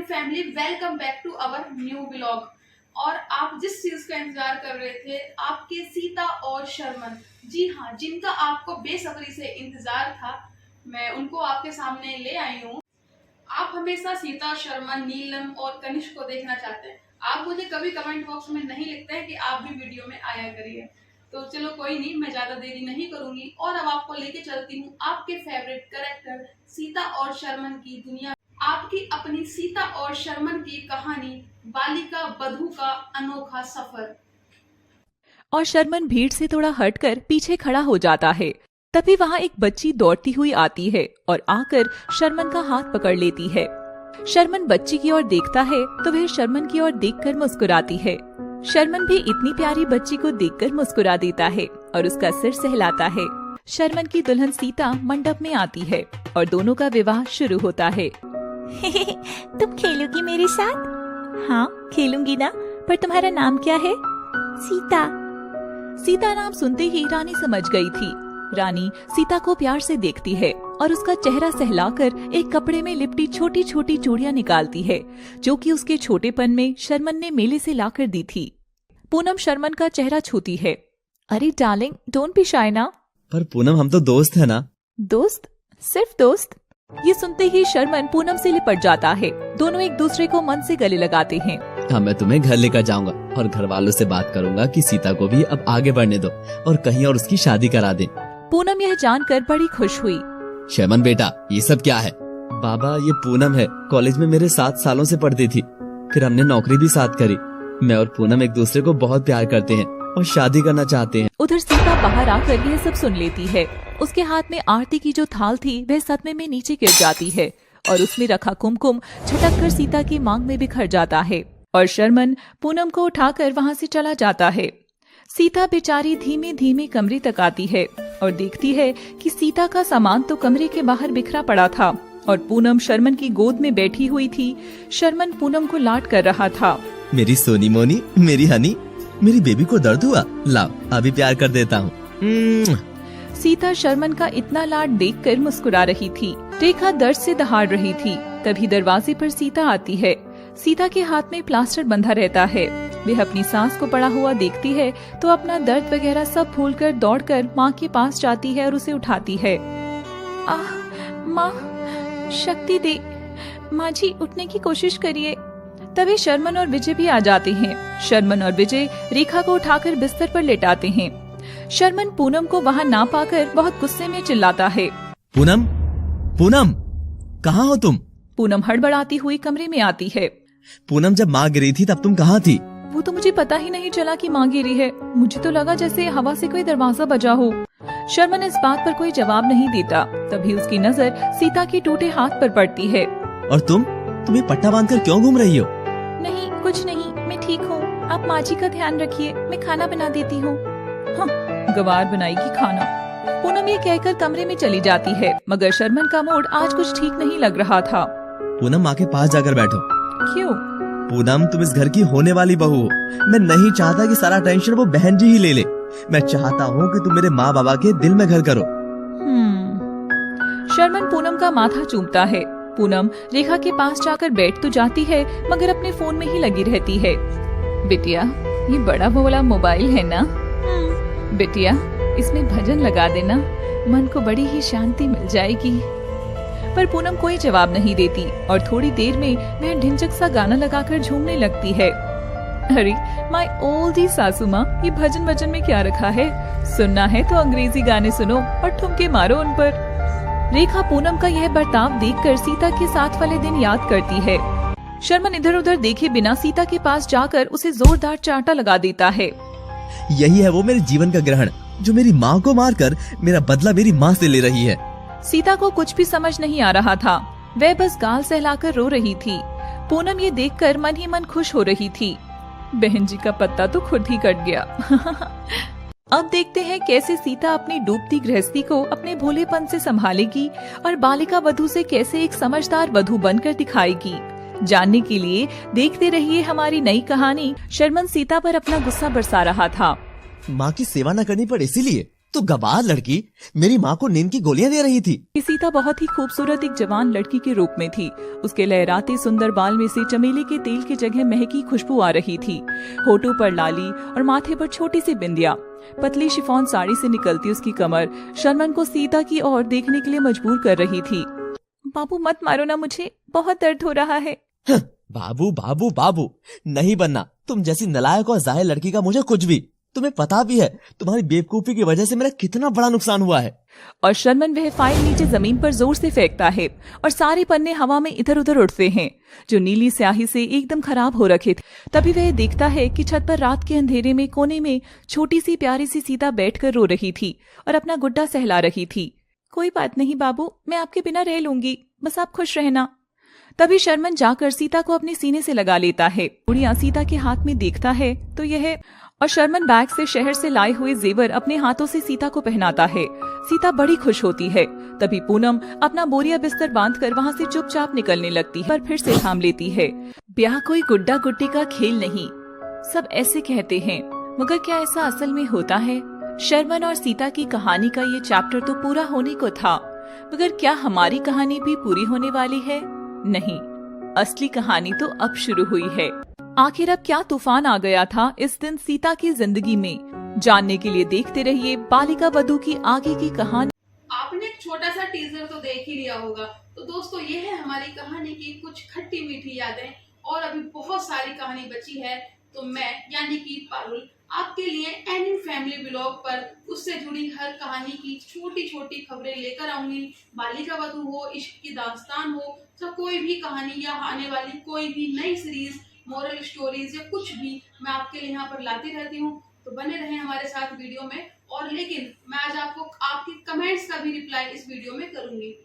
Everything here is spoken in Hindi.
Family, welcome back to our new vlog. और आप जिस चीज का इंतजार कर रहे थे, आपके सीता और शर्मन, जी हाँ, जिनका आपको बेसब्री से इंतजार था, मैं उनको आपके सामने ले आई हूँ। आप हमेशा सीता, शर्मन, नीलम और कनिष्क को देखना चाहते हैं। आप मुझे कभी कमेंट बॉक्स में नहीं लिखते हैं कि आप भी वीडियो में आया करिए। तो चलो कोई नहीं, मैं ज्यादा देरी नहीं करूंगी और अब आपको लेके चलती हूँ आपके फेवरेट कैरेक्टर सीता और शर्मन की दुनिया। आपकी अपनी सीता और शर्मन की कहानी, बालिका वधू का अनोखा सफर। और शर्मन भीड़ से थोड़ा हटकर पीछे खड़ा हो जाता है। तभी वहाँ एक बच्ची दौड़ती हुई आती है और आकर शर्मन का हाथ पकड़ लेती है। शर्मन बच्ची की ओर देखता है तो वह शर्मन की ओर देखकर मुस्कुराती है। शर्मन भी इतनी प्यारी बच्ची को देखकर मुस्कुरा देता है और उसका सिर सहलाता है। शर्मन की दुल्हन सीता मंडप में आती है और दोनों का विवाह शुरू होता है। तुम खेलोगी मेरे साथ? हाँ, खेलूंगी ना, पर तुम्हारा नाम क्या है? सीता। सीता नाम सुनते ही रानी समझ गई थी। रानी सीता को प्यार से देखती है और उसका चेहरा सहलाकर एक कपड़े में लिपटी छोटी छोटी चूड़ियां निकालती है, जो कि उसके छोटेपन में शर्मन ने मेले से लाकर दी थी। पूनम शर्मन का चेहरा छूती है। अरे डार्लिंग, डोंट बी शाय ना। पर पूनम, हम तो दोस्त है ना। दोस्त? सिर्फ दोस्त? ये सुनते ही शर्मन पूनम से लिपट जाता है। दोनों एक दूसरे को मन से गले लगाते हैं। हाँ, मैं तुम्हें घर लेकर जाऊंगा और घर वालों से बात करूंगा कि सीता को भी अब आगे बढ़ने दो और कहीं और उसकी शादी करा दें। पूनम यह जानकर बड़ी खुश हुई। शर्मन बेटा, ये सब क्या है? बाबा, ये पूनम है, कॉलेज में मेरे 7 सालों से पढ़ती थी, फिर हमने नौकरी भी साथ करी। मैं और पूनम एक दूसरे को बहुत प्यार करते हैं और शादी करना चाहते हैं। उधर सीता बाहर आकर यह सब सुन लेती है। उसके हाथ में आरती की जो थाल थी वह सदमे में नीचे गिर जाती है और उसमें रखा कुमकुम छटक कर सीता की मांग में बिखर जाता है और शर्मन पूनम को उठाकर वहाँ से चला जाता है। सीता बेचारी धीमे धीमे कमरे तक आती है और देखती है कि सीता का सामान तो कमरे के बाहर बिखरा पड़ा था और पूनम शर्मन की गोद में बैठी हुई थी। शर्मन पूनम को लाड कर रहा था। मेरी सोनी मोनी, मेरी हनी, मेरी बेबी को दर्द हुआ? लाओ, अभी प्यार कर देता हूँ। सीता शर्मन का इतना लाड देखकर मुस्कुरा रही थी। रेखा दर्द से दहाड़ रही थी। तभी दरवाजे पर सीता आती है। सीता के हाथ में प्लास्टर बंधा रहता है। वह अपनी सास को पड़ा हुआ देखती है तो अपना दर्द वगैरह सब भूलकर दौड़कर माँ के पास जाती है और उसे उठाती है। आह माँ, शक्ति दे। माँ जी, उठने की कोशिश करिए। तभी शर्मन और विजय भी आ जाते हैं। शर्मन और विजय रेखा को उठाकर बिस्तर पर लेटाते हैं। शर्मन पूनम को वहाँ ना पाकर बहुत गुस्से में चिल्लाता है। पूनम, पूनम, कहाँ हो तुम? पूनम हड़बड़ाती हुई कमरे में आती है। पूनम, जब माँ गिरी थी तब तुम कहाँ थी? वो तो मुझे पता ही नहीं चला कि माँ गिरी है। मुझे तो लगा जैसे हवा से कोई दरवाजा बजा हो। शर्मन इस बात पर कोई जवाब नहीं देता। तभी उसकी नजर सीता के टूटे हाथ पर पड़ती है। और तुम्हें पट्टा बांधकर क्यों घूम रही हो? नहीं, कुछ नहीं, मैं ठीक हूँ। आप माँ जी का ध्यान रखिए, मैं खाना बना देती हूँ। हाँ, गवार बनाएगी खाना। पूनम ये कहकर कमरे में चली जाती है, मगर शर्मन का मूड आज कुछ ठीक नहीं लग रहा था। पूनम, माँ के पास जाकर बैठो। क्यों? पूनम, तुम इस घर की होने वाली बहू हो। मैं नहीं चाहता कि सारा टेंशन वो बहन जी ही ले ले। मैं चाहता हूँ कि तुम मेरे माँ बाबा के दिल में घर करो। शर्मन पूनम का माथा चूमता है। पूनम रेखा के पास जाकर बैठ तो जाती है, मगर अपने फोन में ही लगी रहती है। बिटिया, ये बड़ा वाला मोबाइल है ना? बिटिया, इसमें भजन लगा देना, मन को बड़ी ही शांति मिल जाएगी। पर पूनम कोई जवाब नहीं देती और थोड़ी देर में वह ढिंचक सा गाना लगाकर झूमने लगती है। अरे माय ओल्डी सासू माँ, ये भजन में क्या रखा है? सुनना है तो अंग्रेजी गाने सुनो और ठुमके मारो उन पर। रेखा पूनम का यह बर्ताव देखकर सीता के साथ वाले दिन याद करती है। शर्मन इधर उधर देखे बिना सीता के पास जाकर उसे जोरदार चांटा लगा देता है। यही है वो मेरे जीवन का ग्रहण, जो मेरी माँ को मारकर मेरा बदला मेरी माँ से ले रही है। सीता को कुछ भी समझ नहीं आ रहा था। वह बस गाल सहलाकर रो रही थी। पूनम ये देखकर मन ही मन खुश हो रही थी। बहन जी का पत्ता तो खुद ही कट गया। अब देखते हैं कैसे सीता अपनी डूबती गृहस्थी को अपने भोलेपन से संभालेगी और बालिका वधू से कैसे एक समझदार वधू बनकर दिखाएगी। जानने के लिए देखते रहिए हमारी नई कहानी। शर्मन सीता पर अपना गुस्सा बरसा रहा था। माँ की सेवा न करनी पड़े इसीलिए तो गवार लड़की मेरी माँ को नींद की गोलियां दे रही थी। सीता बहुत ही खूबसूरत एक जवान लड़की के रूप में थी। उसके लहराते सुंदर बाल में से चमेली के तेल की जगह महकी खुशबू आ रही थी। होठों पर लाली और माथे पर छोटी सी बिंदिया। पतली शिफॉन साड़ी से निकलती उसकी कमर शर्मन को सीता की ओर देखने के लिए मजबूर कर रही थी। बाबू मत मारो ना, मुझे बहुत दर्द हो रहा है। बाबू बाबू बाबू नहीं बनना। तुम जैसी नालायक और जाहिल लड़की का मुझे कुछ भी। तुम्हें पता भी है तुम्हारी बेवकूफी की वजह से मेरा कितना बड़ा नुकसान हुआ है। और शर्मन वह फाइल नीचे जमीन पर जोर से फेंकता है और सारे पन्ने हवा में इधर उधर उड़ते हैं जो नीली स्याही से एकदम खराब हो रखे थे। तभी वह देखता है कि छत पर रात के अंधेरे में कोने में छोटी सी प्यारी सी सीता बैठकर रो रही थी और अपना गुड्डा सहला रही थी। कोई बात नहीं बाबू, मैं आपके बिना रह लूंगी, बस आप खुश रहना। तभी शर्मन जाकर सीता को अपने सीने से लगा लेता है। गुड़िया सीता के हाथ में देखता है तो यह, और शर्मन बैग से शहर से लाए हुए जेवर अपने हाथों से सीता को पहनाता है। सीता बड़ी खुश होती है। तभी पूनम अपना बोरिया बिस्तर बांधकर वहाँ से चुपचाप निकलने लगती है, पर फिर से थाम लेती है। ब्याह कोई गुड्डा गुड्डी का खेल नहीं, सब ऐसे कहते हैं, मगर क्या ऐसा असल में होता है? शर्मन और सीता की कहानी का ये चैप्टर तो पूरा होने को था, मगर क्या हमारी कहानी भी पूरी होने वाली है? नहीं, असली कहानी तो अब शुरू हुई है। आखिर अब क्या तूफान आ गया था इस दिन सीता की जिंदगी में? जानने के लिए देखते रहिए बालिका वधू की आगे की कहानी। आपने एक छोटा सा टीजर तो देख ही लिया होगा। तो दोस्तों, ये है हमारी कहानी की कुछ खट्टी मीठी यादें, और अभी बहुत सारी कहानी बची है। तो मैं यानी कि पारुल आपके लिए एनी फैमिली ब्लॉग पर उससे जुड़ी हर कहानी की छोटी छोटी खबरें लेकर आऊंगी। बालिका वधू हो, इश्क की दास्तान हो, तो कोई भी कहानी या आने वाली कोई भी नई सीरीज, मोरल स्टोरीज या कुछ भी मैं आपके लिए यहाँ पर लाती रहती हूँ। तो बने रहें हमारे साथ वीडियो में। और लेकिन मैं आज आपको आपके कमेंट्स का भी रिप्लाई इस वीडियो में करूंगी।